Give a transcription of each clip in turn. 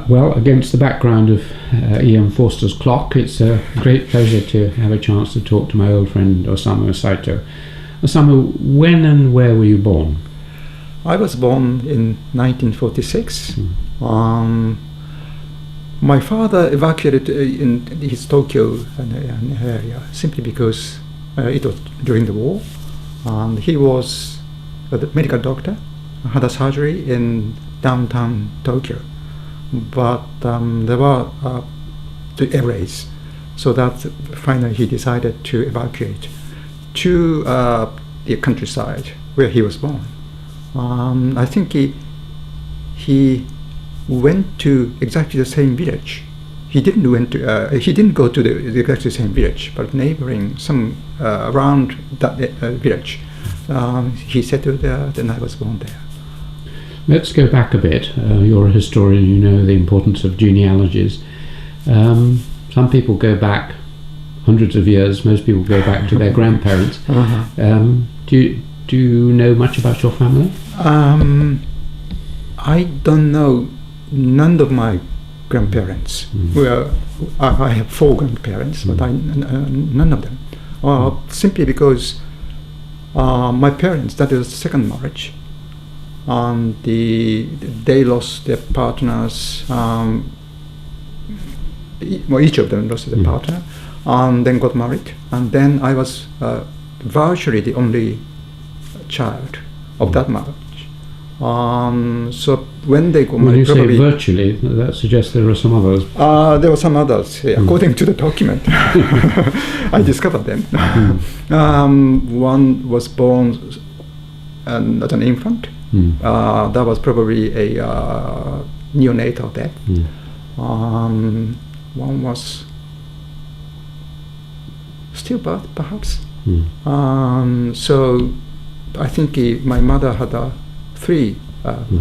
Well, against the background of Ian Forster's clock, it's a great pleasure to have a chance to talk to my old friend Osamu Saito. Osamu, when and where were you born? I was born in 1946. My father evacuated in his Tokyo area simply because it was during the war. He was a medical doctor, had a surgery in downtown Tokyo. But there were the air raids, so that finally he decided to evacuate to the countryside where he was born. I think he went to exactly the same village. He didn't go to the exactly same village, but neighboring some around that village. He settled there. Then I was born there. Let's go back a bit. You're a historian, you know the importance of genealogies. Some people go back hundreds of years, most people go back to their grandparents. Do you know much about your family? I don't know none of my grandparents. Well, I have 4 grandparents, but none of them. Simply because my parents, that is second marriage, they lost their partners. Each of them lost their partner, and then got married. And then I was virtually the only child of that marriage. So when they got married, when you say virtually, that suggests there are some others. There were some others, according to the document. I discovered them. One was born as an infant. That was probably a neonatal death. One was stillbirth, perhaps. So I think my mother had 3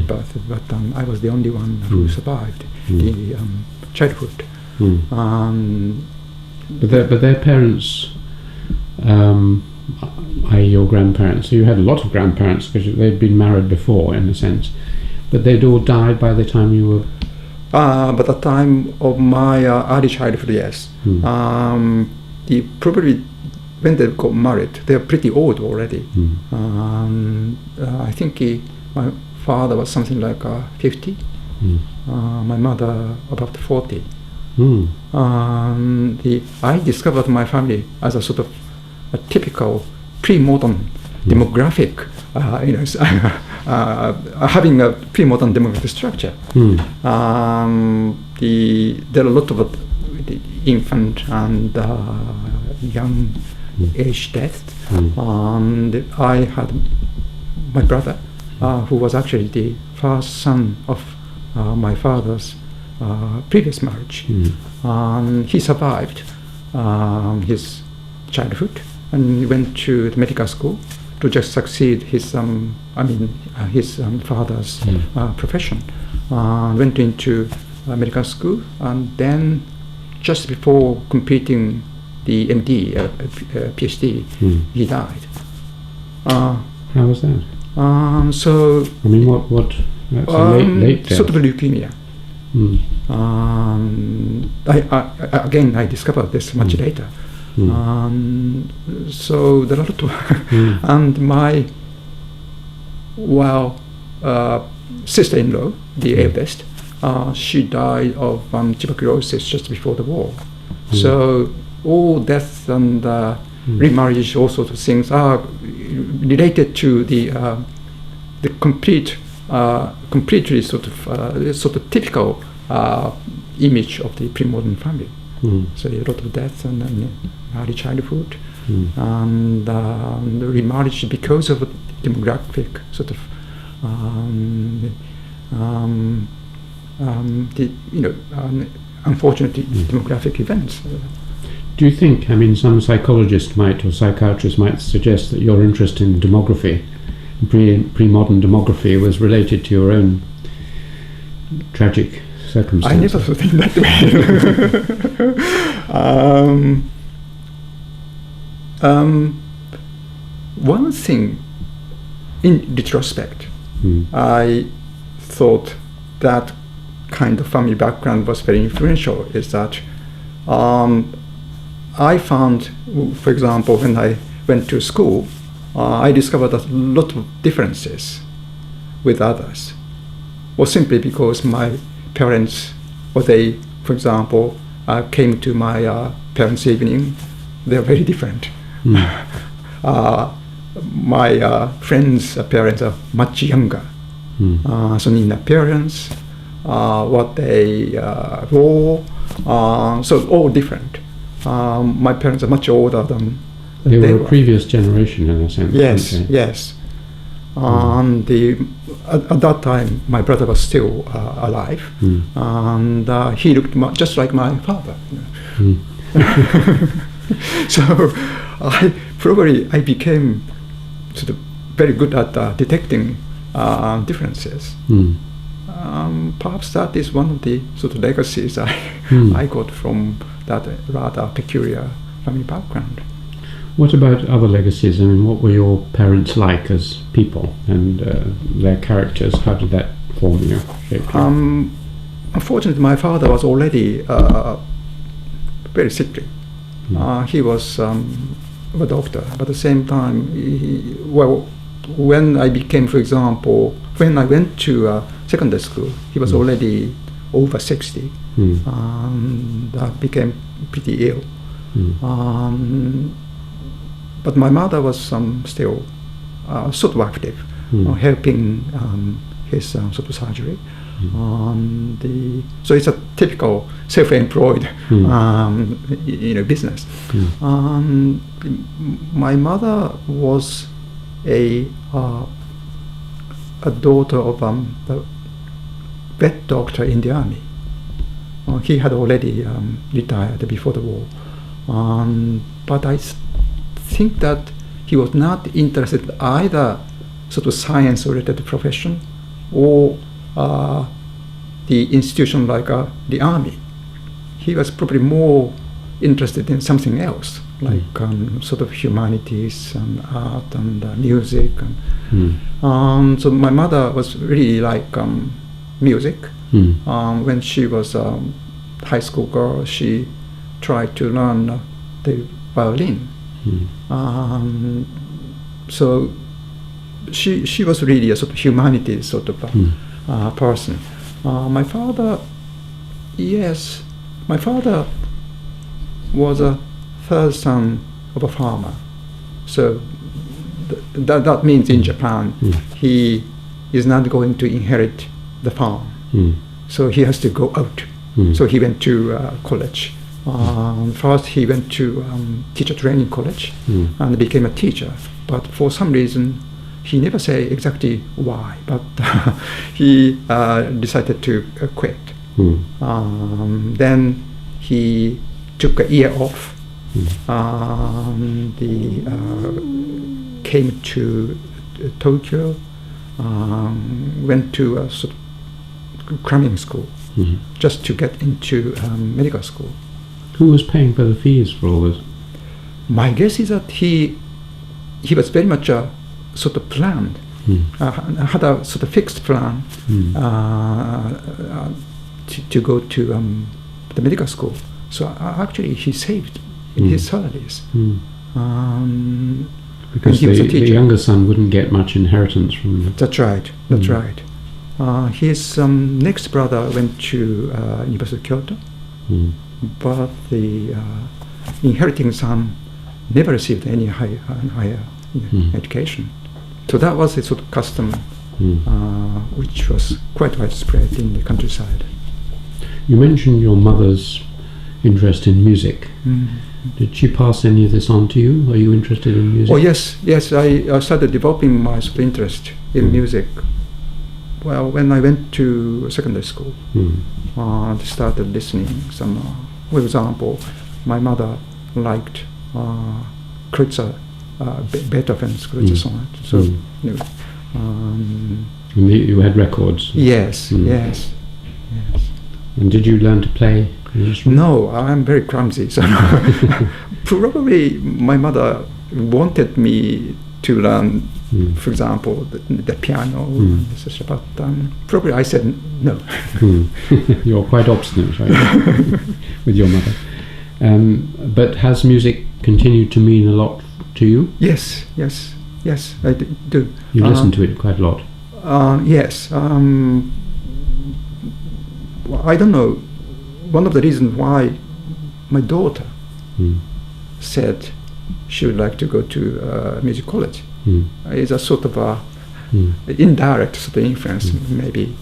births, but I was the only one who survived the childhood. But their parents, i.e. your grandparents, so you had a lot of grandparents because they'd been married before in a sense, but they'd all died by the time you were... By the time of my early childhood, yes. Probably when they got married, they're pretty old already. I think my father was something like 50, my mother about 40. I discovered my family as a sort of a typical pre-modern demographic, having a pre-modern demographic structure. There are a lot of the infant and young age death. And I had my brother, who was actually the first son of my father's previous marriage. He survived his childhood and went to the medical school to just succeed his father's profession. Went into medical school, and then just before completing the MD, PhD, he died. How was that? So I mean, what? That's a late death. Sort of leukemia. I discovered this much later. So there are a lot of and my sister-in-law, the eldest, she died of tuberculosis just before the war. So all deaths and remarriage, all sorts of things are related to the completely sort of typical image of the pre-modern family. So a lot of deaths and early childhood and remarriage because of demographic sort of unfortunate demographic events. Do you think, some psychologists or psychiatrists might suggest that your interest in demography, pre-modern demography, was related to your own tragic circumstances? I never thought in that way. One thing, in retrospect, I thought that kind of family background was very influential is that I found, for example, when I went to school, I discovered a lot of differences with others. Well, simply because my parents, or they, for example, came to my parents' evening, they're very different. My friends' parents are much younger. So in appearance, what they wore, so all different. My parents are much older than they were a previous generation in a sense. Yes, yes. And at that time, my brother was still alive, and he looked just like my father. So I became sort of very good at detecting differences. Perhaps that is one of the sort of legacies I got from that rather peculiar family background. What about other legacies? I mean, what were your parents like as people and their characters? How did that form you, shape you? Unfortunately, my father was already very sickly. He was a doctor, but at the same time, when I became, for example, when I went to secondary school, he was already over 60 and became pretty ill. But my mother was still sort of active, helping his sort of surgery. So it's a typical self-employed business. My mother was a daughter of the vet doctor in the army. He had already retired before the war, but I think that he was not interested either sort of science-related profession or the institution like the army. He was probably more interested in something else, like sort of humanities and art and music. So my mother was really like music. When she was a high school girl, she tried to learn the violin. So she was really a sort of humanities sort of person. My father was a third son of a farmer. So that means in Japan, he is not going to inherit the farm. So he has to go out. So he went to college. First he went to teacher training college and became a teacher. But for some reason, he never said exactly why, but he decided to quit. Then he took a year off. Came to Tokyo, went to a sort of cramming school just to get into medical school. Who was paying for the fees for all this? My guess is that he was very much sort of planned, had a sort of fixed plan to go to the medical school. So actually he saved in his salaries. Because the younger son wouldn't get much inheritance from... That's right, that's right. His next brother went to University of Kyoto, but the inheriting son never received any higher education. So that was a sort of custom which was quite widespread in the countryside. You mentioned your mother's interest in music. Did she pass any of this on to you? Are you interested in music? Oh yes. I started developing my sort of interest in music. Well, when I went to secondary school, I started listening some. For example, my mother liked Kreutzer, Beethoven's Kreutzer sonnet. So, you had records? Yes. And did you learn to play an instrument? No, I'm very clumsy. So probably my mother wanted me to learn For example, the piano, etc. But probably I said no. You're quite obstinate, right? With your mother. But has music continued to mean a lot to you? Yes, I do. You listen to it quite a lot. Yes. I don't know. One of the reasons why my daughter said she would like to go to music college is a sort of indirect sort of influence, maybe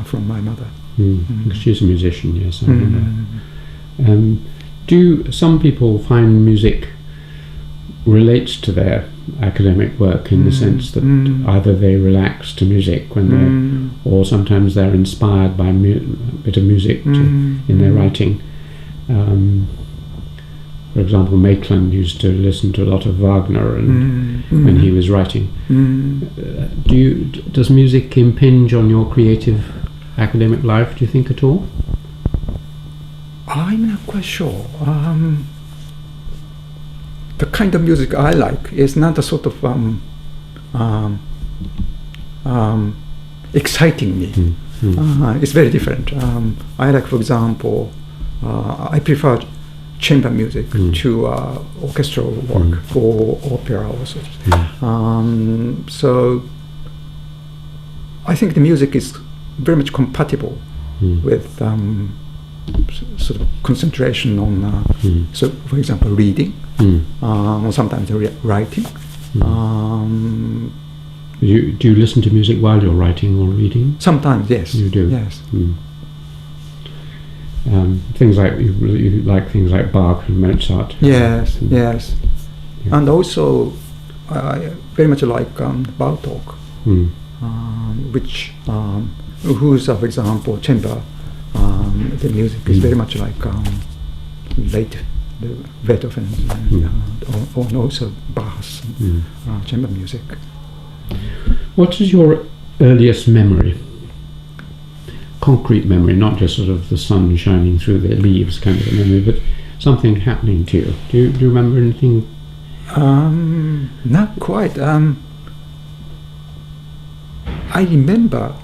from my mother. She's a musician, yes, I remember. Do some people find music relates to their academic work in the sense that either they relax to music when they're, or sometimes they're inspired by a bit of music in their writing? For example, Maitland used to listen to a lot of Wagner when he was writing. Does music impinge on your creative academic life, do you think, at all? I'm not quite sure. The kind of music I like is not a sort of exciting me. It's very different. I like, for example, I prefer chamber music to orchestral work or opera or sort of. So I think the music is very much compatible with sort of concentration on, so for example, reading, or sometimes writing. Do you listen to music while you're writing or reading? Sometimes, yes. You do? Yes. Things like, you like things like Bach and Mozart? Yes. And also, I very much like Bartók, which, who's, for example, chamber. The music is very much like late Beethoven and also Bach's chamber music. What is your earliest memory? Concrete memory, not just sort of the sun shining through the leaves kind of a memory, but something happening to you. Do you remember anything? Not quite. I remember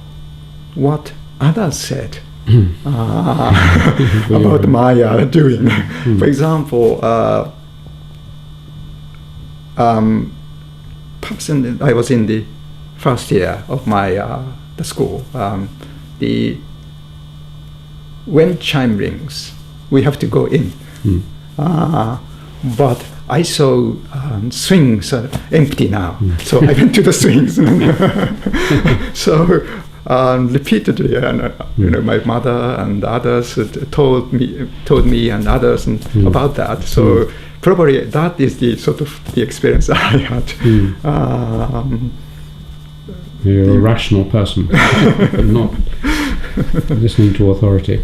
what others said about my doing. For example, I was in the first year of my the school. When chime rings, we have to go in. But I saw swings empty now, so I went to the swings. So repeatedly, my mother and others told me and others about that. So probably that is the sort of the experience I had. You're a rational person, but not listening to authority.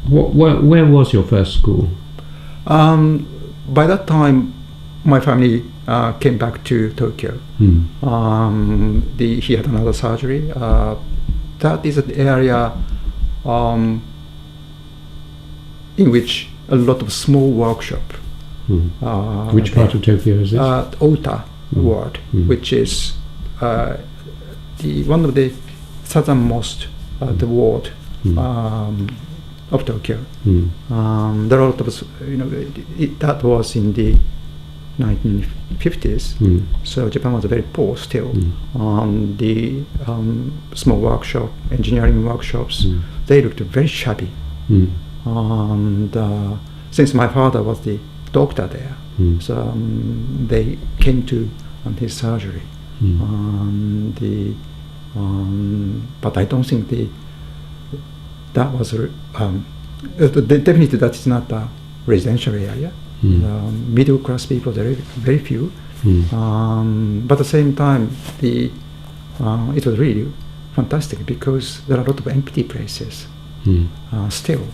Where was your first school? By that time, my family came back to Tokyo. He had another surgery. That is an area in which a lot of small workshop. Which part of Tokyo is this? Ota ward, which is one of the southernmost the ward of Tokyo. There are a lot of that was in the 1950s, so Japan was very poor still. The small workshop, engineering workshops, they looked very shabby. And since my father was the doctor there, so they came to his surgery. But I don't think that was definitely that is not a residential area. Middle class people, there are very few. But at the same time, it was really fantastic because there are a lot of empty places still.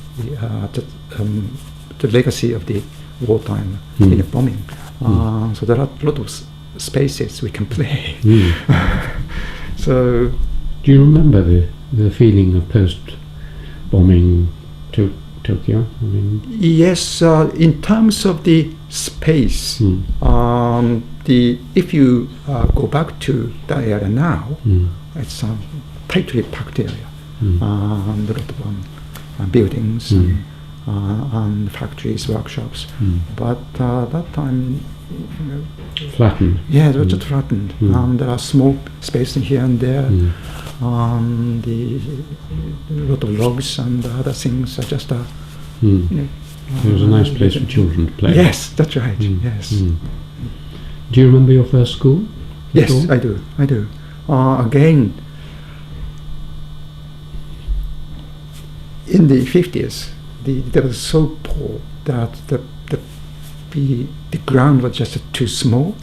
The legacy of the wartime bombing. So there are a lot of spaces we can play. So, do you remember the feeling of post-bombing Tokyo? Yes, in terms of the space, if you go back to that area now, it's a tightly packed area, and a lot of buildings and factories, workshops. But that time, flattened. Yeah, it was just flattened, and there are small spaces here and there. A lot of logs and other things are just It was a nice place for children to play. Yes, that's right. Yes. Do you remember your first school? Yes, I do. Again, in the 50s, they were so poor that the ground was just too small,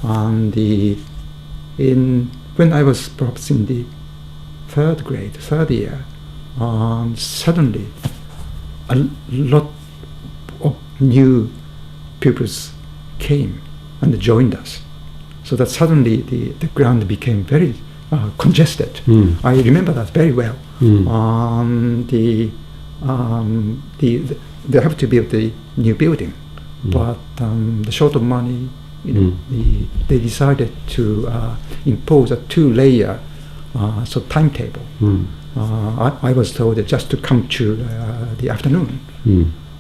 and when I was perhaps in the third year, suddenly a lot of new pupils came and joined us, so that suddenly the ground became very congested. I remember that very well. They have to build the new building, but the short of money, they decided to impose a 2-layer timetable. I was told that just to come to the afternoon.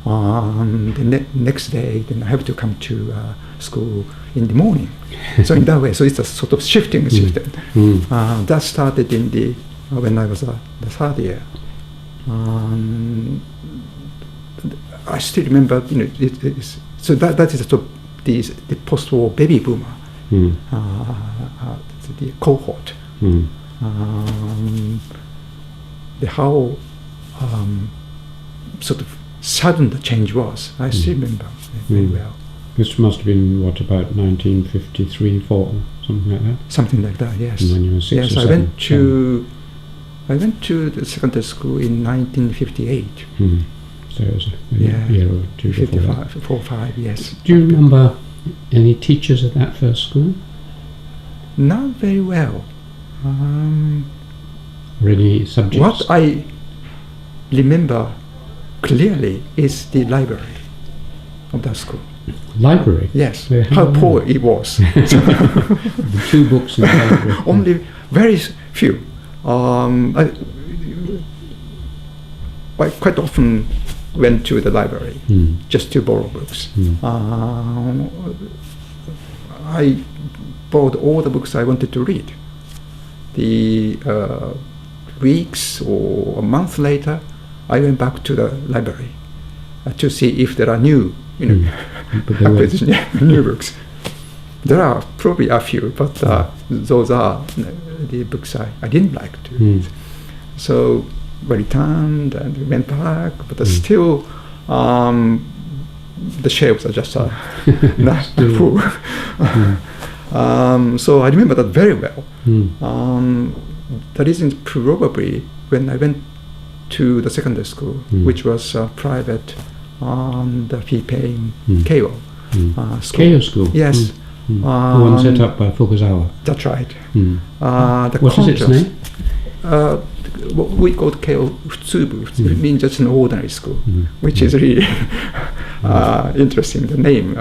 The next day, then I have to come to school in the morning. So in that way, so it's a sort of shifting system. That started when I was the third year. I still remember, so that is sort of the post-war baby boomer, the cohort. How sort of sudden the change was. I still remember very well. This must have been about 1953, 4, something like that. Something like that, yes. And when you were 6 yes, or 7. I went to the secondary school in 1958. So it was a year or two before that. 4 or 5, yes. Do you remember any teachers at that first school? Not very well. Or any subjects? What I remember clearly is the library of that school. Library? Yes. How poor it was. The 2 books in the library. Only very few. I quite often went to the library just to borrow books. I borrowed all the books I wanted to read. The weeks or a month later, I went back to the library to see if there are new, new books. There are probably a few, but those are the books I didn't like to read. So I returned and went back, but still the shelves are just not full. So I remember that very well. The reason is probably when I went to the secondary school, which was private and fee-paying Keio school. Keio school? Yes. The one set up by Fukuzawa. That's right. What is its name? What we call Keio Futsubu. It means just an ordinary school, which is really interesting, the name.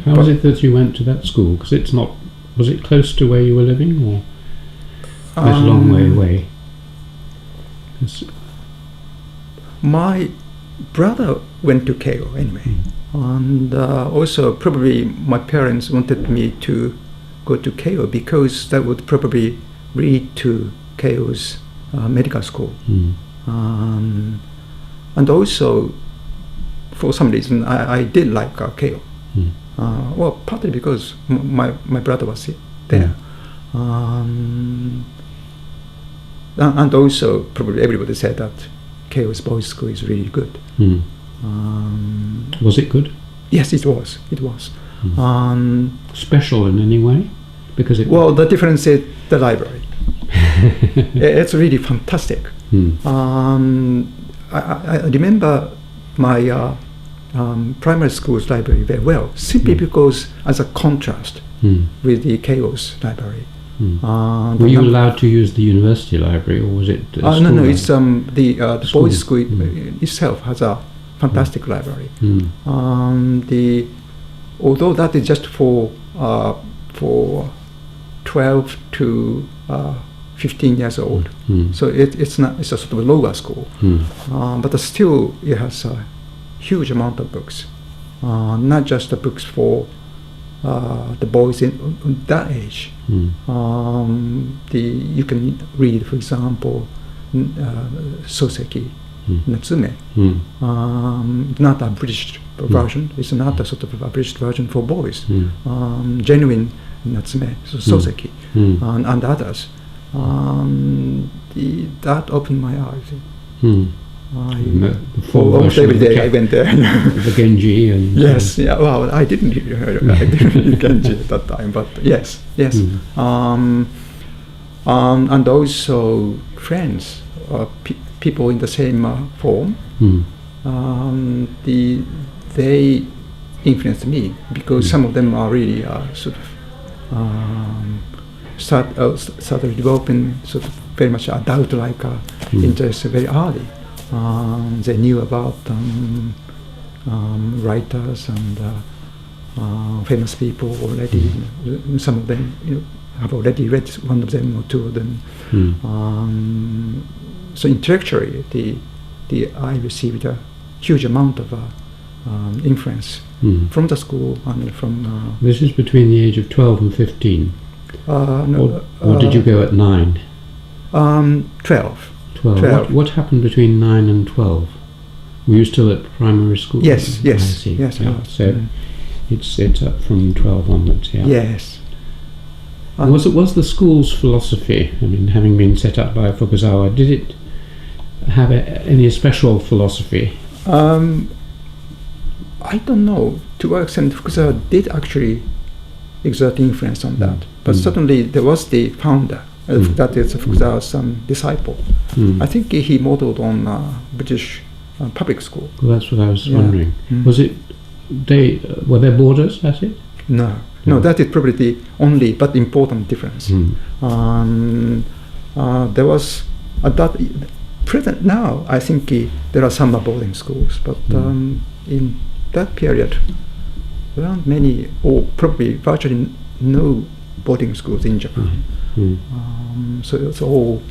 How was it that you went to that school? Because it's not. Was it close to where you were living, or this long way away? My brother went to Keio anyway, and also probably my parents wanted me to go to Keio because that would probably lead to Keio's medical school, and also for some reason I did like Keio. Well, partly because my brother was there, and also probably everybody said that Keio's boys' school is really good. Was it good? Yes, it was. It was. Special in any way? Because the difference is the library. It's really fantastic. I remember my primary school's library very well, simply because as a contrast with the Keio's library. Were you allowed to use the university library, or was it? No. It's the boys' school itself has a fantastic library. Although that is just for 12 to 15 years old, so it's a sort of a lower school, but still it has a huge amount of books, not just the books for the boys in that age. You can read, for example, Soseki, Natsume. Not a British version. It's not a sort of a British version for boys. Genuine Natsume, Soseki, and others. That opened my eyes. Almost every day I went there. The Genji and yes, yeah. Well, I didn't read Genji at that time, but yes. And also friends, people in the same form. They influenced me because some of them are really sort of started developing sort of very much adult-like interest very early. They knew about writers and famous people already. Some of them, have already read one of them or two of them. So intellectually, I received a huge amount of influence from the school and from. This is between the age of 12 and 15. No, or did you go at 9? 12. 12. What happened between 9 and 12? Were you still at primary school? Yes. I see. Yes. So it's up from 12 onwards. Yeah. Yes. Was the school's philosophy, I mean, having been set up by Fukuzawa, did it have any special philosophy? I don't know to what extent Fukuzawa did actually exert influence on that, but certainly there was the founder. That is Fukuzawa's disciple. I think he modeled on British public school. Well, that's what I was wondering. Was it were there borders at it? No, that is probably the only but important difference. There was at that present now. I think there are some boarding schools, but in that period, there aren't many, or probably virtually no boarding schools in Japan. So it's all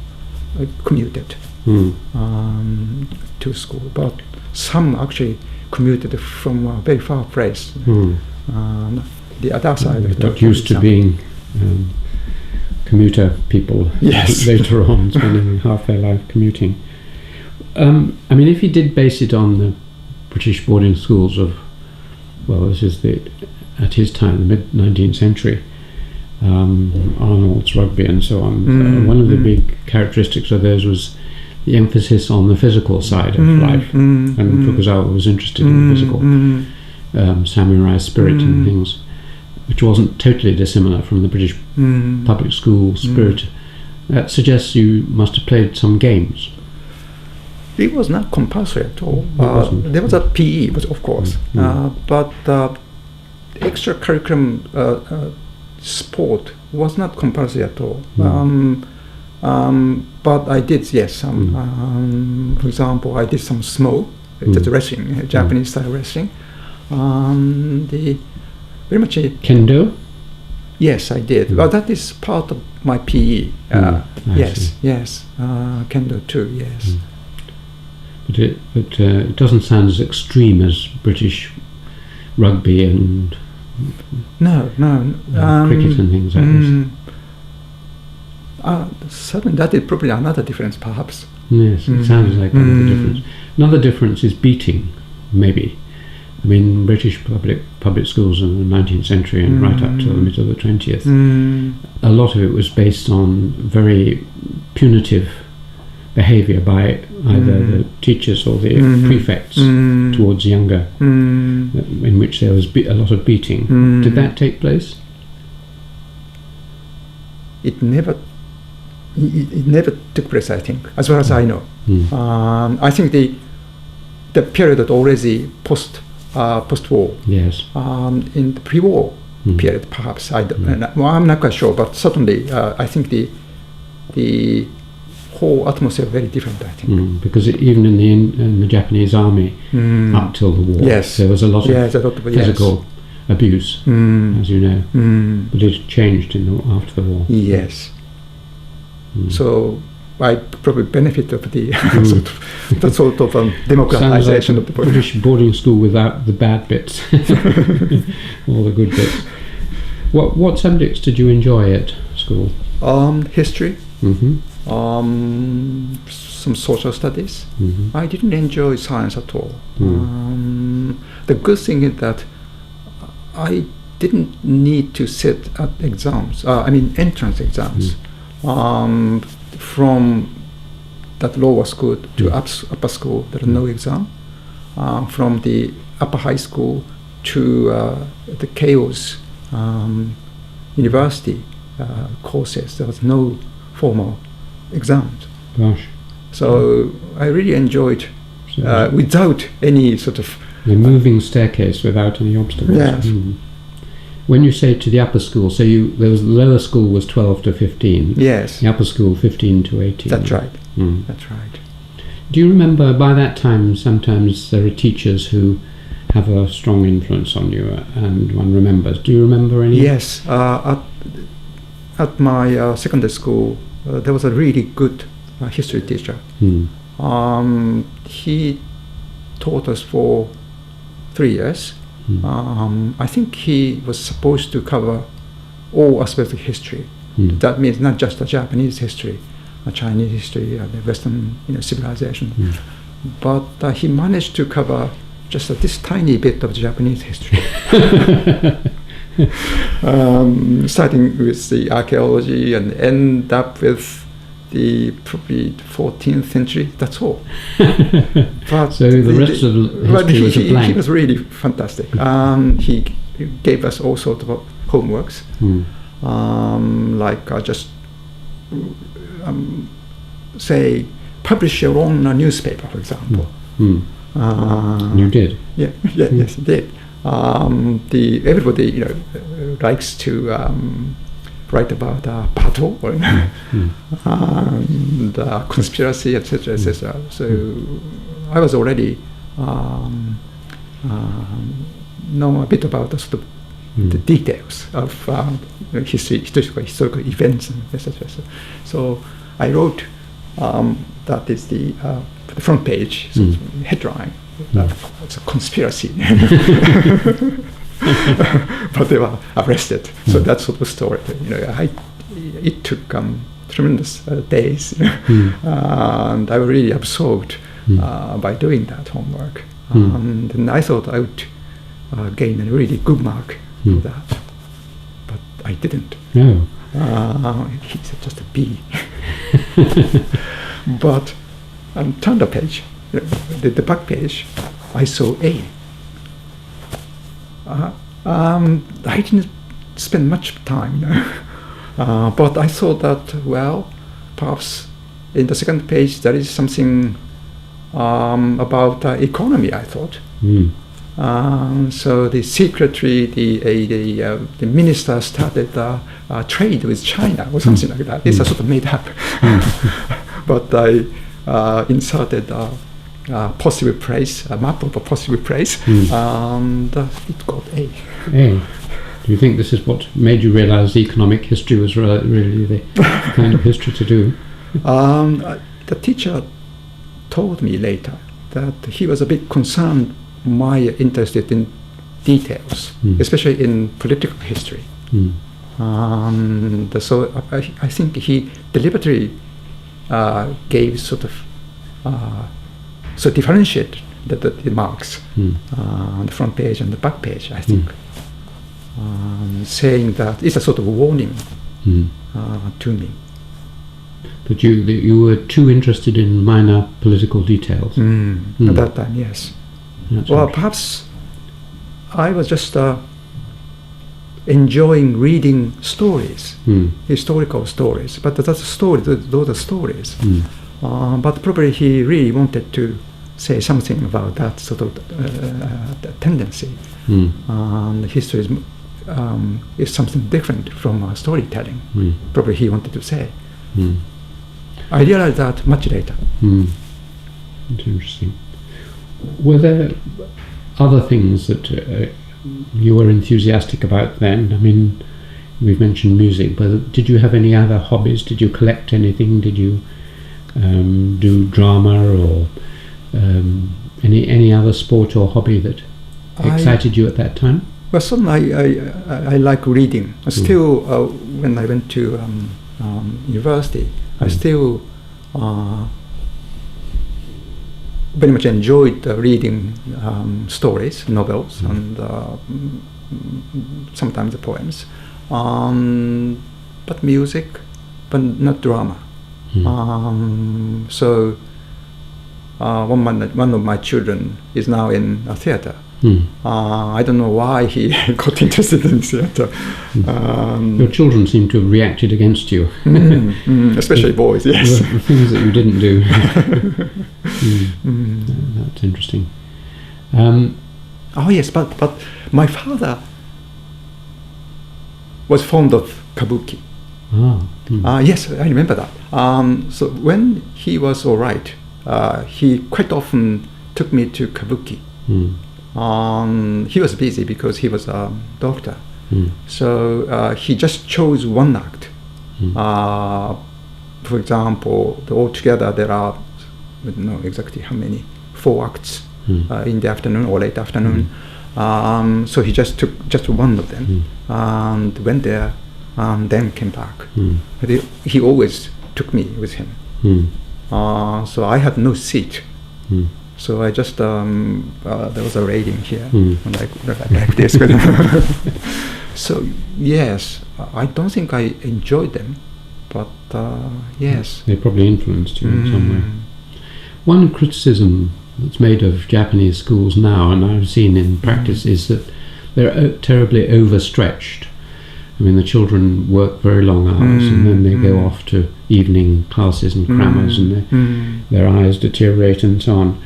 commuted to school, but some actually commuted from a very far place. The other side of got used to being commuter people. Yes. Later on, spending half their life commuting. I mean, if he did base it on the British boarding schools of, well, this is at his time, the mid-19th century, Arnold's rugby and so on. One of the big characteristics of those was the emphasis on the physical side of life, and Fukuzawa was interested in the physical samurai spirit and things, which wasn't totally dissimilar from the British public school spirit. That suggests you must have played some games. It was not compulsory at all. There was a PE, but of course, but extra curriculum sport was not compulsory at all. But I did, yes. For example, I did some sumo, just wrestling, Japanese style wrestling. Very much Kendo? Yes, I did. Well, that is part of my PE. Yes. Kendo too. Yes. But it doesn't sound as extreme as British rugby and no. cricket and things like this. Certainly, that is probably another difference, perhaps. Yes, it sounds like another difference. Another difference is beating, maybe. I mean, British public schools in the 19th century and right up to the middle of the 20th, a lot of it was based on very punitive behaviour by either the teachers or the prefects towards younger, in which there was a lot of beating. Did that take place? It never took place, I think, as far as I know. I think the period that already post-war, yes, in the pre-war period, perhaps, I'm not quite sure, but certainly I think the whole atmosphere very different, I think. Because even in the Japanese army, up till the war, there was a lot of physical abuse, as you know. But it changed after the war. Yes. So I probably benefit of the sort of democratization like of the British boarding school without the bad bits, all the good bits. What subjects did you enjoy at school? History. Some social studies. I didn't enjoy science at all. The good thing is that I didn't need to sit at exams. Entrance exams. From that lower school to upper school, there is no exam. From the upper high school to the chaos university courses, there was no formal exams. Gosh. So I really enjoyed without any sort of... The moving staircase without any obstacles. Yes. When you say to the upper school, so the lower school was 12 to 15. Yes. The upper school 15 to 18. That's right. That's right. Do you remember by that time sometimes there are teachers who have a strong influence on you and one remembers? Do you remember any? Yes. At my secondary school, there was a really good history teacher. He taught us for 3 years. I think he was supposed to cover all aspects of history. That means not just the Japanese history, Chinese history, the Western civilization, but he managed to cover just this tiny bit of Japanese history. Starting with the archaeology and end up with the probably 14th century. That's all. But so the rest of the history was a blank. He was really fantastic. He gave us all sorts of homeworks, like just say publish your own newspaper, for example. You did. Yes, he did. Everybody likes to write about battle and conspiracy, etc., etc. So I was already know a bit about the sort of the details of historical events, etc. So I wrote that is the front page headline. It's a conspiracy. But they were arrested. So that's sort of story. It took tremendous days, and I was really absorbed by doing that homework. And then I thought I would gain a really good mark for that, but I didn't. No. He said just a B. But turned the page, the back page, I saw A. I didn't spend much time, but I thought that, well, perhaps in the second page there is something about economy, I thought. So the secretary, the minister started trade with China or something like that. It's a sort of made up. But I inserted possible place, a map of a possible place, and it got A. A. Do you think this is what made you realise economic history was really the kind of history to do? The teacher told me later that he was a bit concerned my interested in details, especially in political history. So I think he deliberately gave sort of so differentiate the marks on the front page and the back page, I think, saying that it's a sort of warning to me. That you were too interested in minor political details. At that time, yes. That's well, perhaps I was just enjoying reading stories, historical stories. But that's a story; those are stories. But probably he really wanted to say something about that sort of tendency. And history is something different from storytelling. Probably he wanted to say. I realized that much later. That's interesting. Were there other things that you were enthusiastic about then? I mean, we've mentioned music, but did you have any other hobbies? Did you collect anything? Did you do drama or any other sport or hobby that excited you at that time? Well, certainly I like reading. Still, when I went to university, I still very much enjoyed reading stories, novels, and sometimes the poems. But music, but not drama. So one of my children is now in a theater. I don't know why he got interested in theater. Your children seem to have reacted against you. Especially boys, yes. The things that you didn't do. That's interesting. Oh yes, but my father was fond of kabuki. Yes, I remember that. So when he was all right, he quite often took me to kabuki. He was busy because he was a doctor. So he just chose one act. For example, altogether there are, I don't know exactly how many, 4 acts in the afternoon or late afternoon. So he just took just one of them and went there and then came back. But he always took me with him. So I had no seat. So I just, there was a rating here, and I like this. So yes, I don't think I enjoyed them, but yes. They probably influenced you in some way. One criticism that's made of Japanese schools now, and I've seen in practice, is that they're terribly overstretched. I mean, the children work very long hours, and then they go off to evening classes and crammers, and their eyes deteriorate and so on.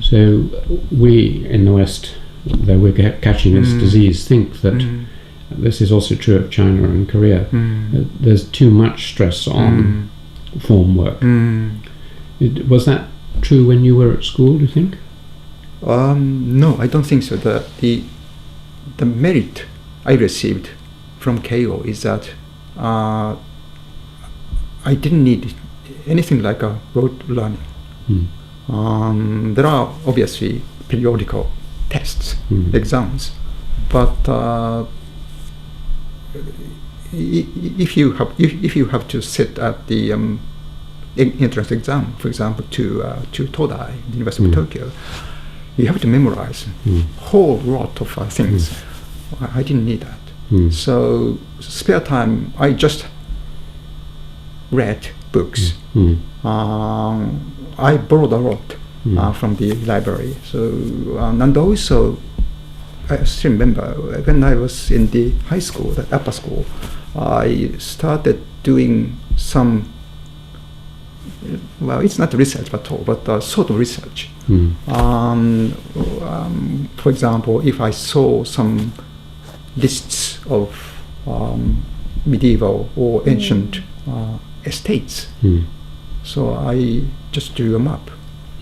So we in the West, though we're catching this disease, think that this is also true of China and Korea. There's too much stress on form work. Was that true when you were at school, do you think? No, I don't think so. The merit I received from Keio is that I didn't need anything like a rote learning. There are obviously periodical tests, exams, but if you have to sit at the entrance exam, for example, to Todai, the University of Tokyo, you have to memorize a whole lot of things. I didn't need that. So spare time, I just read books. I borrowed a lot from the library. So and also, I still remember when I was in the high school, the upper school, I started doing some. Well, it's not research at all, but sort of research. For example, if I saw some lists of medieval or ancient estates, so I just drew them up,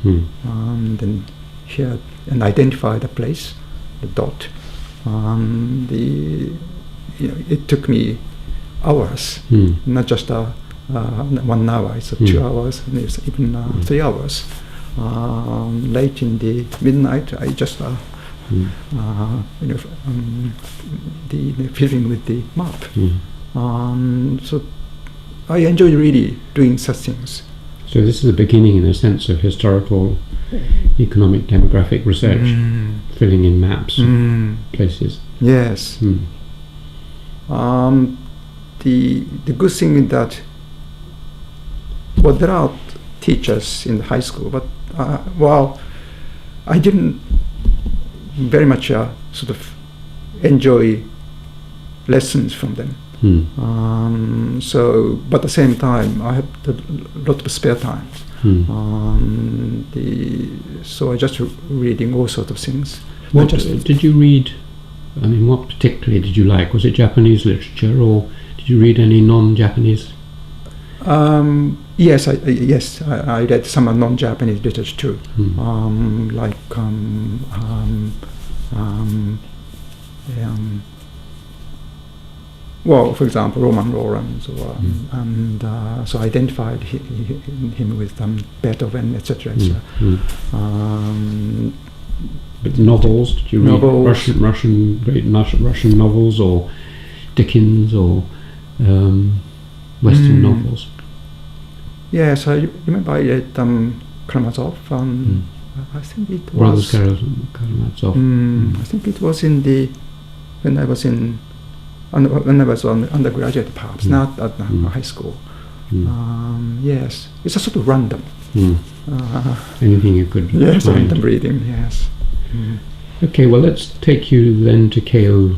and then here and identify the place, the dot. It took me hours, not just 1 hour. It's 2 hours, and it's even 3 hours. Late in the midnight, I just the filling with the map. So I enjoy really doing such things. So this is the beginning, in a sense, of historical, economic, demographic research, filling in maps of places. Yes. The good thing is that, well, there are teachers in the high school, but I didn't very much sort of enjoy lessons from them. So, but at the same time, I had a lot of spare time. So I just reading all sorts of things. What did you read? I mean, what particularly did you like? Was it Japanese literature, or did you read any non-Japanese Yes, I read some non-Japanese literature too, like well, for example, Roman Lawrence, or, and so I identified him with Beethoven, etc., etc. But novels? Did you read Russian novels, or Dickens, or Western novels? Yes, I remember I read Karamazov. I think it Brothers was Karamazov. I think it was in the when I was on undergraduate, perhaps not at high school. Yes, it's a sort of random. Anything you could yes, find. random reading. Yes. Okay, well, let's take you then to Keio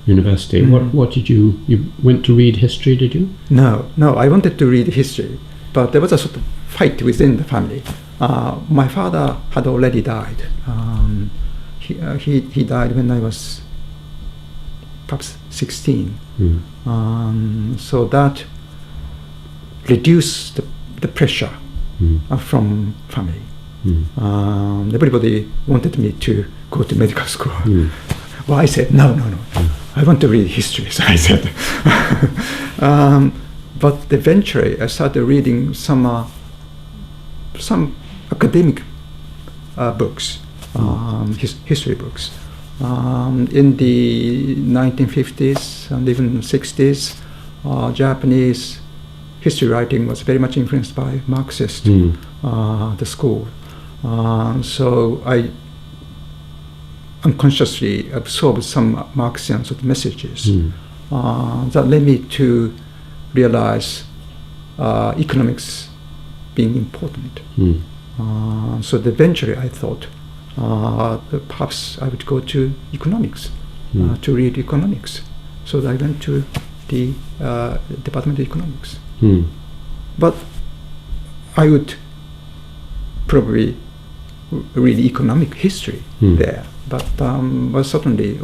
University. What did you went to read history? Did you? No, I wanted to read history, but there was a sort of fight within the family. My father had already died. He died when I was perhaps 16. So that reduced the pressure from family. Everybody wanted me to go to medical school. Well, I said, no. I want to read history, so I said. But eventually I started reading some academic books, history books. In the 1950s and even 60s, Japanese history writing was very much influenced by Marxist, the school. So I unconsciously absorbed some Marxian sort of messages that led me to realize economics being important. So eventually I thought perhaps I would go to economics, to read economics. So I went to the Department of Economics. But I would probably read economic history there, but certainly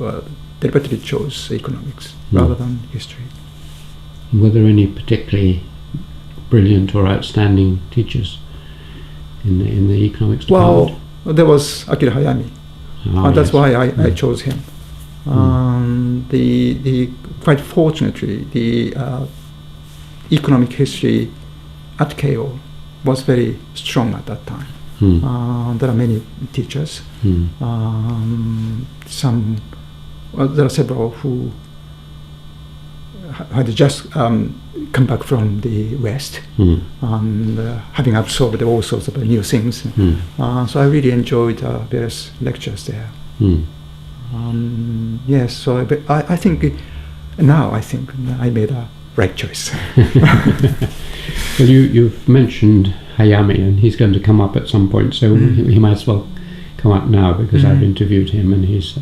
deliberately chose economics rather than history. Were there any particularly brilliant or outstanding teachers in the economics department? Well, there was Akira Hayami. That's why I chose him. Quite fortunately, the economic history at Keio was very strong at that time. There are many teachers. There are several who had just come back from the West and having absorbed all sorts of new things. So I really enjoyed various lectures there. Yes, so I think now I made a right choice. Well, you've mentioned Hayami, and he's going to come up at some point, so he might as well come up now, because I've interviewed him and he's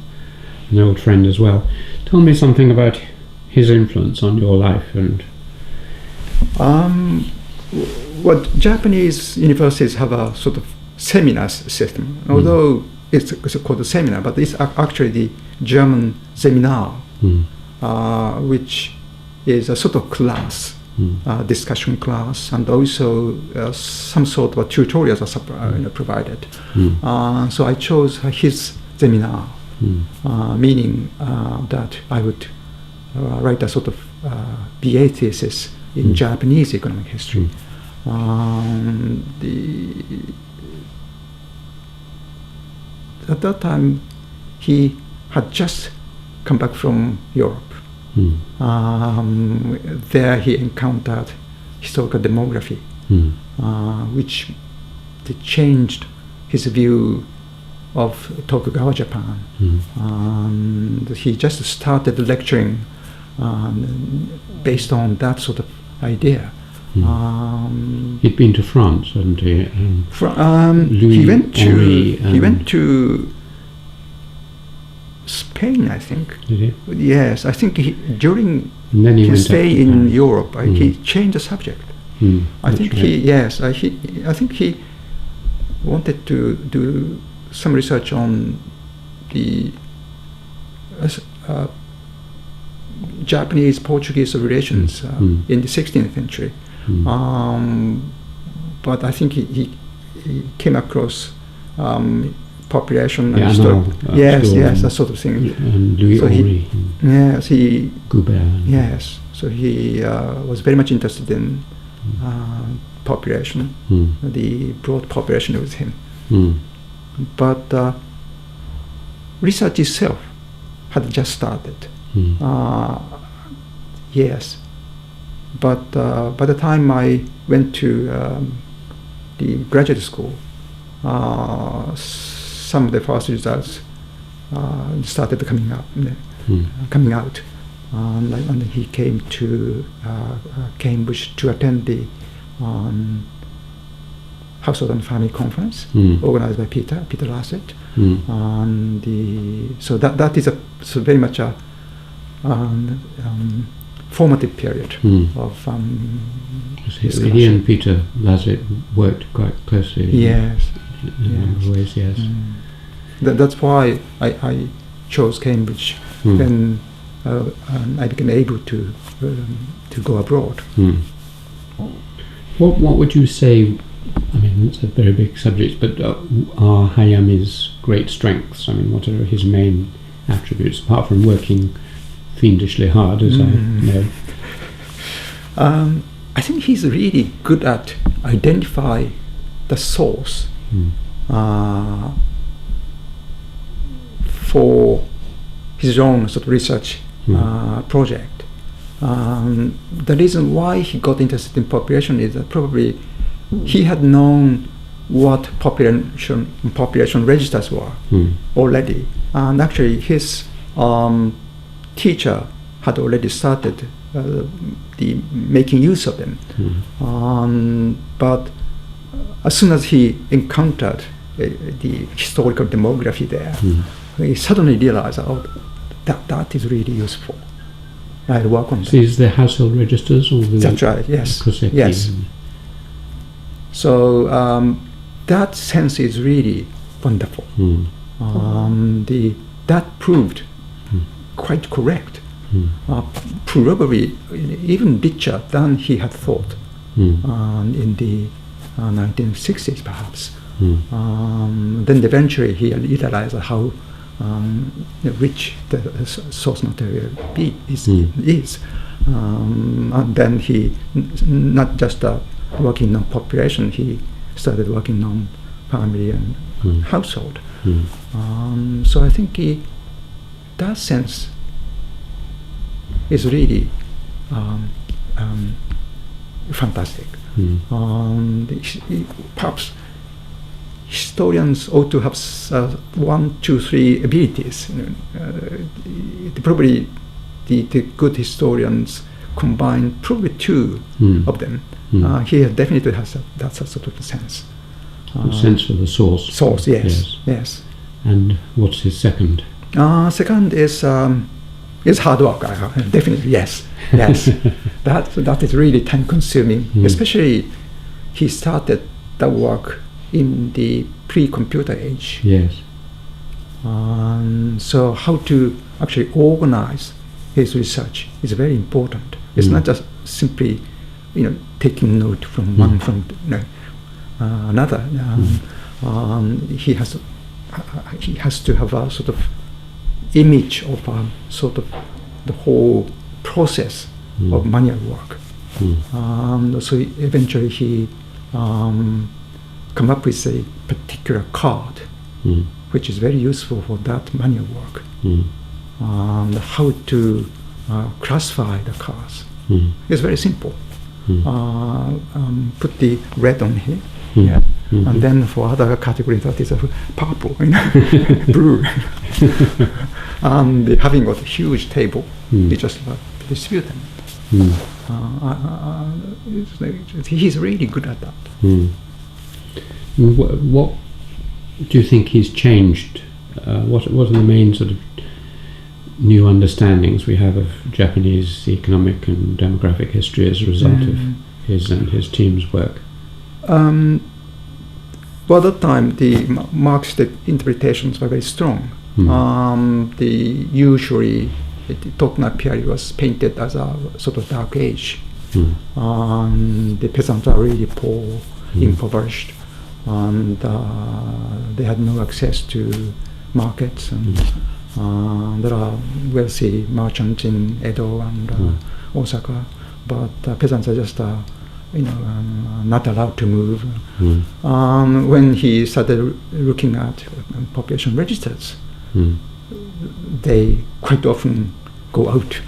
an old friend as well. Tell me something about his influence on your life. And what Japanese universities have a sort of seminar system, although it's called a seminar, but it's actually the German seminar, which is a sort of class, discussion class, and also some sort of tutorials are provided. So I chose his seminar, meaning that I would write a sort of BA thesis in Japanese economic history. At that time, he had just come back from Europe. There he encountered historical demography, which changed his view of Tokugawa Japan. And he just started lecturing based on that sort of idea. He'd been to France, hadn't he? He went to Spain, I think. Did he? Yes, I think during his stay in Europe, he changed the subject. I think he wanted to do some research on the Japanese-Portuguese relations in the 16th century. But I think he came across population and yes, that sort of thing. And Louis So Henry. Yes, he Goubert. yes. So he was very much interested in population, the broad population with him. But research itself had just started. Yes, but by the time I went to the graduate school, some of the first results started coming out, and he came to Cambridge to attend the Household and Family Conference organized by Peter Lassett, and so that is very much a formative period of discussion. He and Peter Lassett worked quite closely. Yes. In a number of ways, yes. That's why I chose Cambridge. Then I became able to go abroad. What would you say? I mean, it's a very big subject, but are Hayami's great strengths? I mean, what are his main attributes apart from working fiendishly hard, as I know? I think he's really good at identify the source for his own sort of research project. The reason why he got interested in population is that probably he had known what population registers were already, and actually his teacher had already started making use of them. But as soon as he encountered the historical demography there, he suddenly realized, that is really useful. I'll work on that. So is the household registers or the That's right. Yes. Cossetti? Yes. So that sense is really wonderful. That proved quite correct. Probably even richer than he had thought in the 1960s, perhaps. Then eventually he realized how rich the source material is. And then he not just working on population, he started working on family and household. So I think that sense is really fantastic. Perhaps historians ought to have 1, 2, 3 abilities. Probably the good historians combine probably 2 of them. He definitely has that sort of sense. Sense for the source. Source, yes. And what's his second? Second is hard work. Definitely, yes. That is really time consuming. Especially, he started the work in the pre-computer age. Yes. So how to actually organize his research is very important. It's not just simply, taking note from one from another. He has to have a sort of image of sort of the whole process of manual work. So eventually he come up with a particular card, which is very useful for that manual work. How to classify the cards. It's very simple. Put the red on here, and then for other categories that is purple, blue. And having got a huge table, we just distribute them. He's really good at that. What do you think he's changed? What are the main sort of new understandings we have of Japanese economic and demographic history as a result of his and his team's work? Well, at that time, the Marxist interpretations were very strong. Usually, the Tokyo period was painted as a sort of dark age. The peasants are really poor, impoverished, and they had no access to markets. And there are wealthy merchants in Edo and Osaka, but peasants are just not allowed to move. When he started looking at population registers, they quite often go out.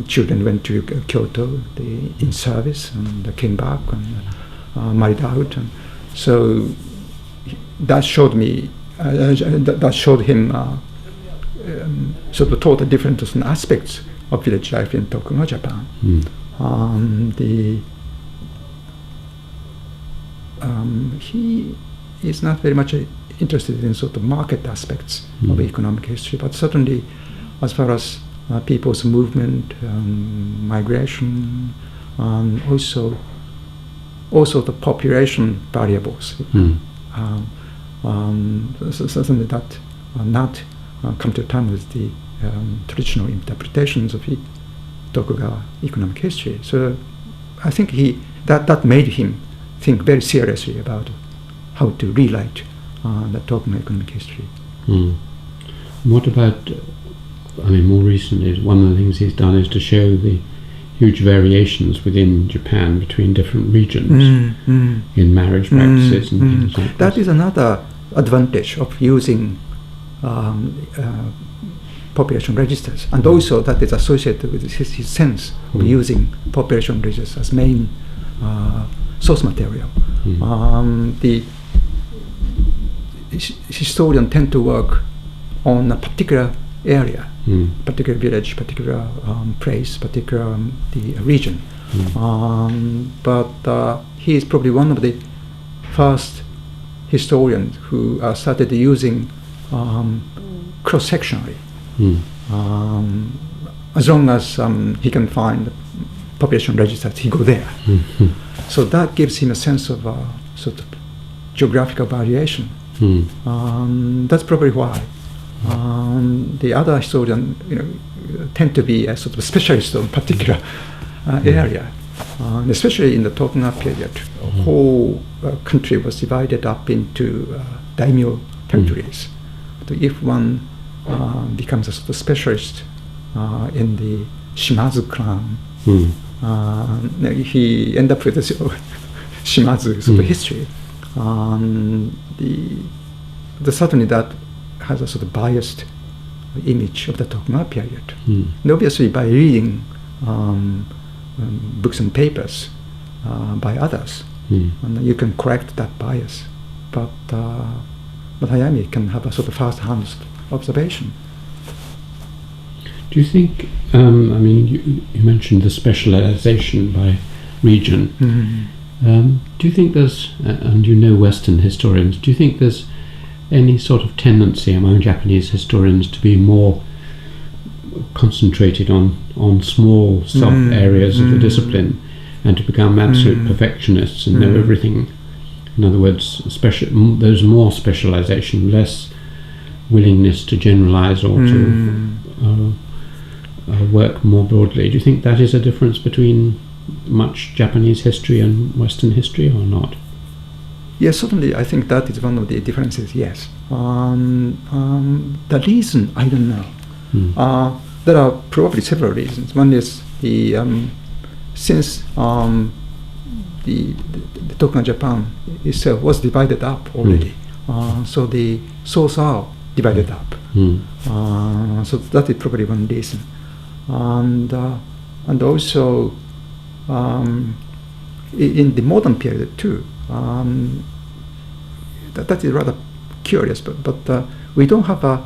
Children went to Kyoto in service and came back and married out. And so that showed me, that showed him sort of totally different aspects of village life in Tokugawa Japan. He is not very much interested in sort of market aspects of economic history, but certainly as far as people's movement, migration, and also the population variables. Certainly that not come to terms with the traditional interpretations of Tokugawa economic history. So I think that made him think very seriously about how to rewrite the Tokugawa economic history. What about, more recently, one of the things he's done is to show the huge variations within Japan between different regions in marriage practices and things like that. That is another advantage of using population registers, and also that is associated with his sense of using population registers as main source material. The historians tend to work on a particular area, particular village, particular place, particular the region. But he is probably one of the first historians who started using cross-sectionally. As long as he can find population registers, he go there. So that gives him a sense of sort of geographical variation. That's probably why the other historians, tend to be a sort of specialist on particular area. Especially in the Tokugawa period, the whole country was divided up into daimyo territories. So if one becomes a sort of specialist in the Shimazu clan, he end up with a sort of Shimazu sort of history. Certainly that has a sort of biased image of the Tokugawa period. And obviously by reading books and papers by others, and you can correct that bias. But Hayami can have a sort of first-hand observation. Do you think, you mentioned the specialization by region. Do you think there's, and Western historians, do you think there's any sort of tendency among Japanese historians to be more concentrated on small sub-areas of the discipline and to become absolute perfectionists and know everything? In other words, there's more specialization, less willingness to generalize or to work more broadly. Do you think that is a difference between much Japanese history and Western history, or not? Yes, certainly. I think that is one of the differences. Yes. The reason I don't know. There are probably several reasons. One is the since the Tokugawa Japan itself was divided up already, so the sources are divided up. So that is probably one reason, and also in the modern period too. That is rather curious, but we don't have a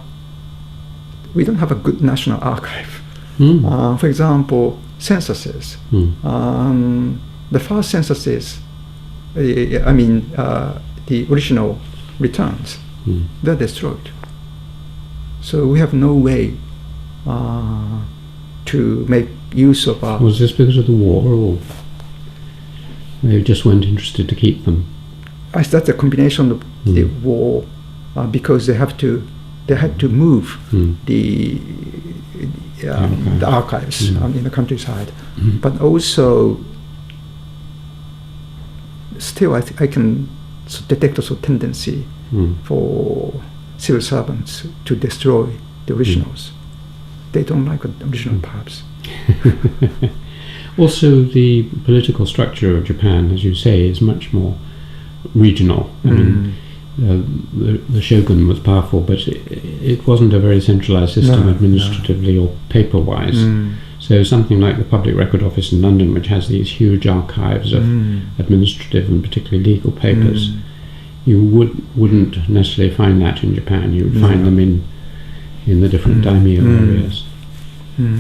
good national archive. For example, censuses. The first censuses, the original returns, they're destroyed. So we have no way to make use of our... Was this because of the war, or they just weren't interested to keep them? That's a combination of the war, because they had to move the the archives in the countryside. Mm. But also, still, I can detect also tendency for civil servants to destroy the originals. They don't like the original, perhaps. Also, the political structure of Japan, as you say, is much more regional. I mean, the shogun was powerful, but it wasn't a very centralized system administratively or paper-wise. So something like the Public Record Office in London, which has these huge archives of administrative and particularly legal papers, you wouldn't necessarily find that in Japan. You would find them in the different daimyo areas.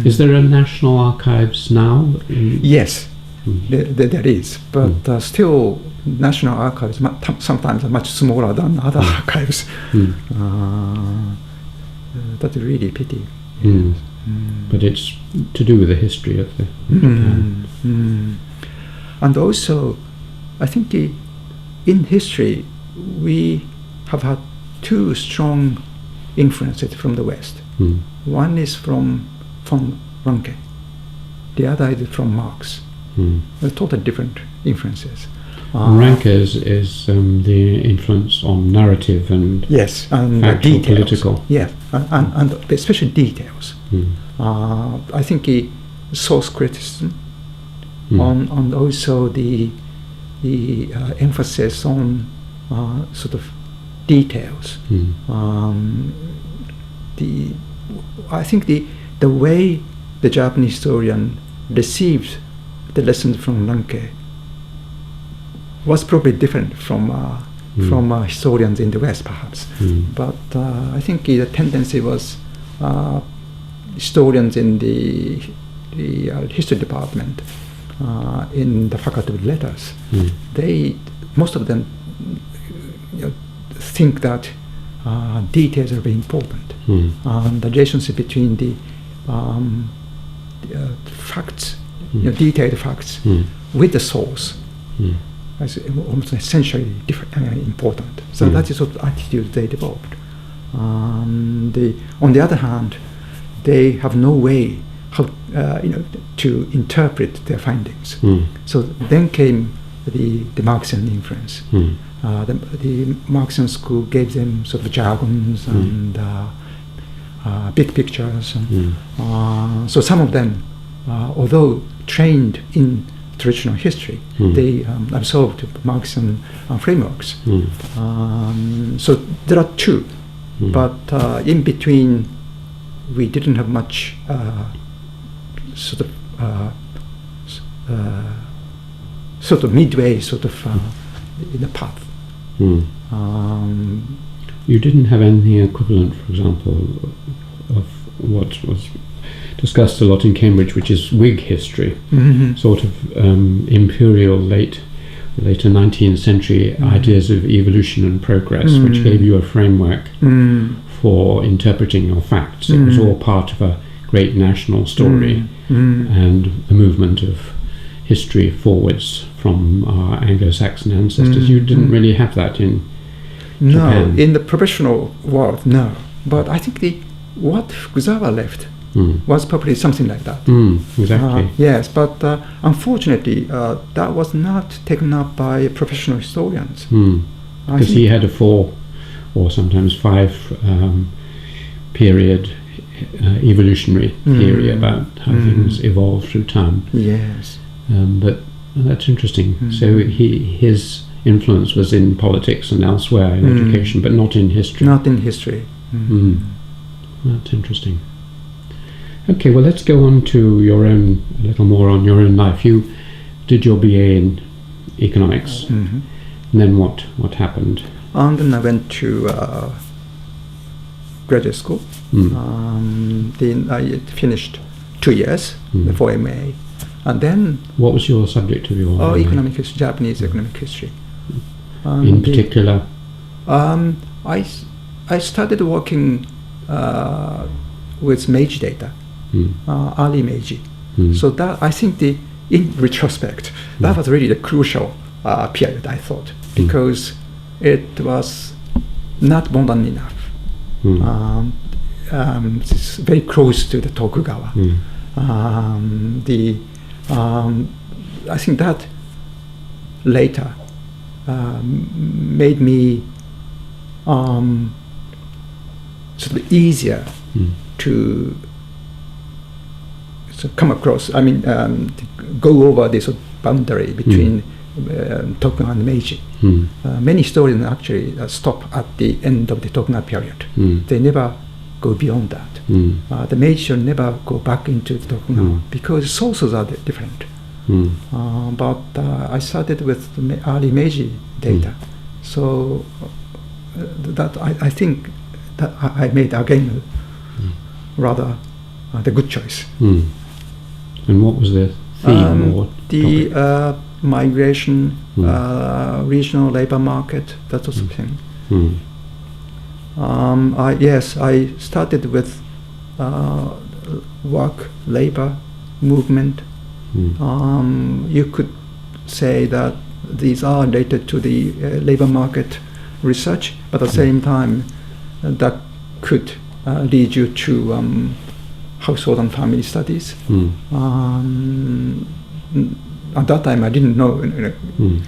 Is there a national archives now? Yes, there is, but still national archives sometimes are much smaller than other archives. That's really a pity. Yes. But it's to do with the history of the Japan. And also, I think in history we have had two strong influences from the West. One is from Ranke, the other is from Marx. They're totally different influences. Ranke is the influence on narrative and and actual details. Political. Yes, and especially details. I think source criticism, on also the emphasis on sort of details. I think the way the Japanese historian received the lessons from Ranke was probably different from historians in the West, perhaps. But I think the tendency was historians in the history department, in the faculty of letters, most of them think that details are very important. And the relationship between the facts, detailed facts, with the source is almost essentially important. So that is what attitude they developed. On the other hand, they have no way how to interpret their findings. So then came the Marxian influence. The Marxian school gave them sort of jargons and big pictures. So some of them, although trained in traditional history, they absorbed Marxian frameworks. So there are two, but in between, we didn't have much sort of midway in the path. You didn't have anything equivalent, for example, of what was discussed a lot in Cambridge, which is Whig history, sort of imperial later 19th century ideas of evolution and progress, which gave you a framework for interpreting your facts. It was all part of a great national story and the movement of history forwards from our Anglo-Saxon ancestors. You didn't really have that in Japan. In the professional world, no. But I think what Fukuzawa left was probably something like that. Exactly. Yes, but unfortunately, that was not taken up by professional historians. Because he had a 4 or sometimes 5 period evolutionary theory about how things evolve through time. Yes. But that's interesting. So his influence was in politics and elsewhere in education, but not in history. Not in history. That's interesting. Okay, well, let's go on to a little more on your own life. You did your BA in economics, and then what happened? And then I went to graduate school. Then I finished 2 years before MA. And then... What was your subject of your MA? Economic history, Japanese economic history. In particular? I started working with Meiji data, early Meiji. So that, I think in retrospect, that was really the crucial period, I thought, because it was not modern enough. it's very close to the Tokugawa. I think that later made me sort of easier to come across. I mean, to go over this boundary between Tokugawa and Meiji. Many historians actually stop at the end of the Tokugawa period. They never go beyond that. The Meiji should never go back into the Tokugawa because sources are different. But I started with the early Meiji data, so that I think that I made again rather the good choice. And what was the theme or the migration, regional labor market, that sort of thing. I started with work, labor, movement. You could say that these are related to the labor market research, but at the same time, that could lead you to household and family studies. At that time, I didn't know in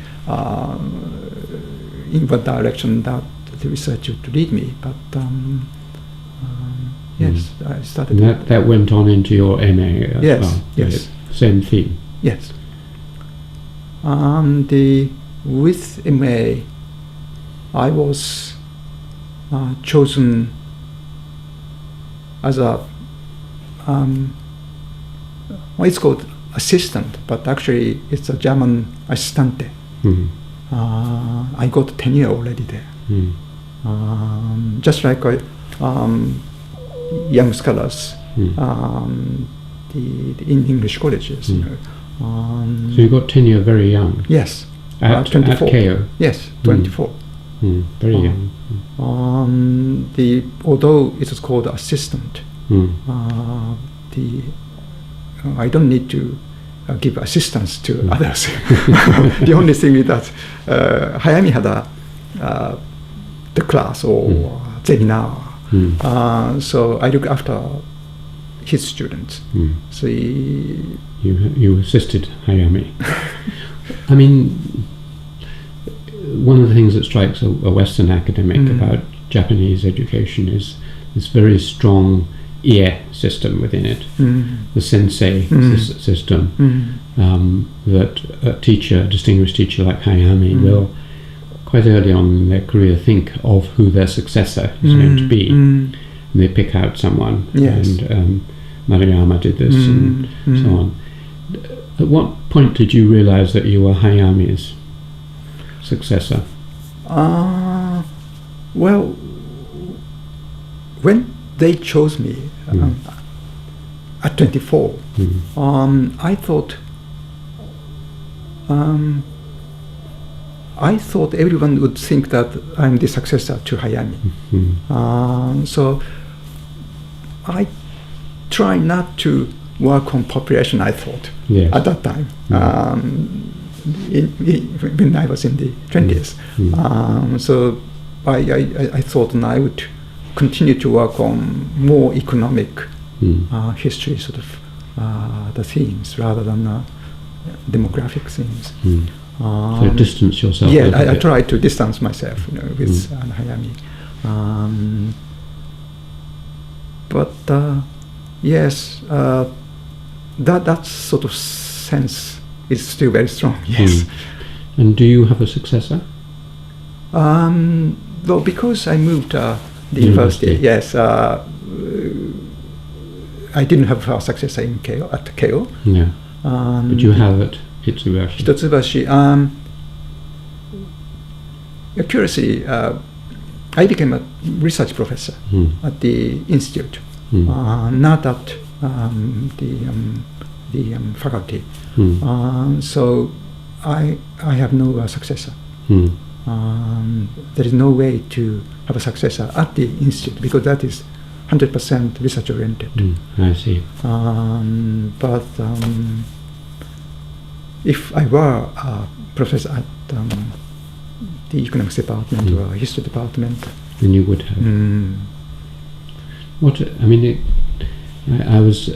what direction that the research would lead me, but yes, I started. And that went on into your MA as well? Yes. Same theme? Yes. With MA, I was chosen as a it's called assistant, but actually it's a German assistante. I got tenure already there. Just like young scholars in English colleges. So you got tenure very young? Yes. At 24. At KO? Yes, 24. Very young. Although it is called assistant, I don't need to give assistance to others. The only thing is that Hayami had the class or seminar, so I look after his students. So you assisted Hayami. I mean, one of the things that strikes a Western academic about Japanese education is this very strong ie system within it, the sensei system, that a teacher, distinguished teacher like Hayami will quite early on in their career think of who their successor is going to be, and they pick out someone. Yes. And Maruyama did this and so on. At what point did you realize that you were Hayami's successor? Well, when they chose me at 24, I thought everyone would think that I'm the successor to Hayami. So I try not to work on population, I thought, at that time, when I was in the 20s. So I thought I would continue to work on more economic history sort of the themes rather than demographic themes. So distance yourself. Yeah, I try to distance myself, with Hayami. But yes, that sort of sense is still very strong. Yes. And do you have a successor? Well, because I moved the university. Yes. I didn't have a successor in Keio, at Keio. Yeah. But you have at Hitotsubashi. Hitotsubashi. Curiously, I became a research professor at the institute, not at the faculty. So I have no successor. There is no way to have a successor at the institute because that is 100% research oriented. I see. But if I were a professor at the economics department or history department, then you would have. What I mean, I was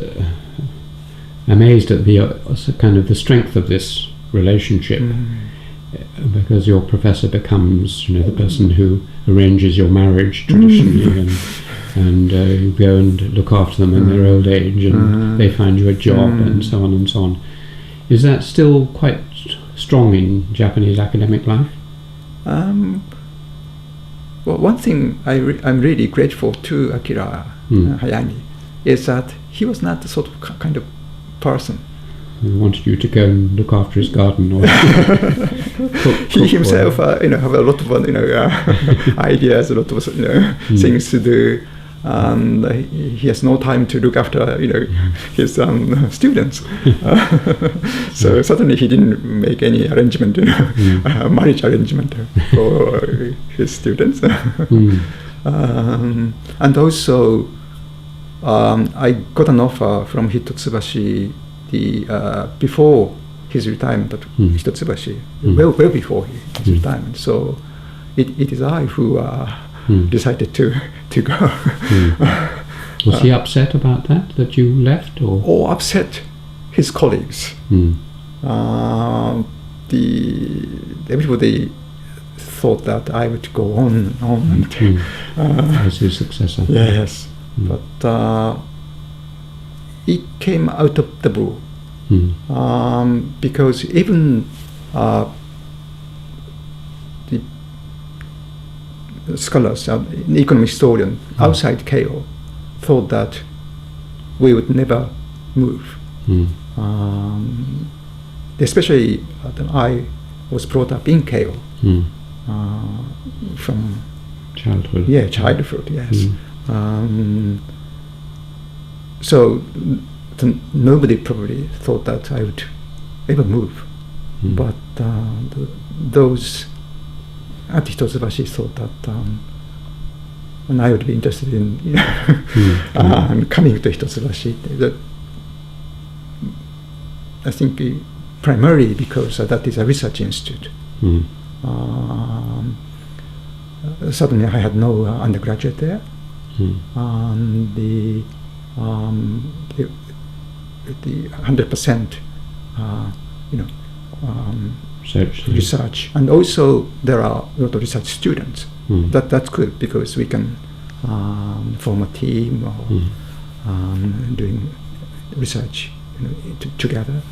amazed at the kind of the strength of this relationship, because your professor becomes, the person who arranges your marriage traditionally, and you go and look after them in their old age, and they find you a job, and so on and so on. Is that still quite strong in Japanese academic life? Well, one thing I'm really grateful to Akira Hayami is that he was not the sort of kind of person. He wanted you to go and look after his garden, or he himself, have a lot of ideas, a lot of things to do, and he has no time to look after his students. So certainly he didn't make any arrangement, marriage arrangement for his students. And also, I got an offer from Hitotsubashi before his retirement at Hitotsubashi, well before his retirement. So it is I who decided to go. Was he upset about that you left, or upset his colleagues? Everybody thought that I would go on as his successor. Yes, but it came out of the blue, because even the scholars, economic historian outside Keio, thought that we would never move. Especially I was brought up in Keio from childhood. Yeah, childhood. Yes. So nobody probably thought that I would ever move, but those at Hitotsubashi thought that and I would be interested in coming to Hitotsubashi. I think primarily because that is a research institute. Suddenly I had no undergraduate there, and the 100% research, and also there are a lot of research students. That's good because we can form a team or doing research together.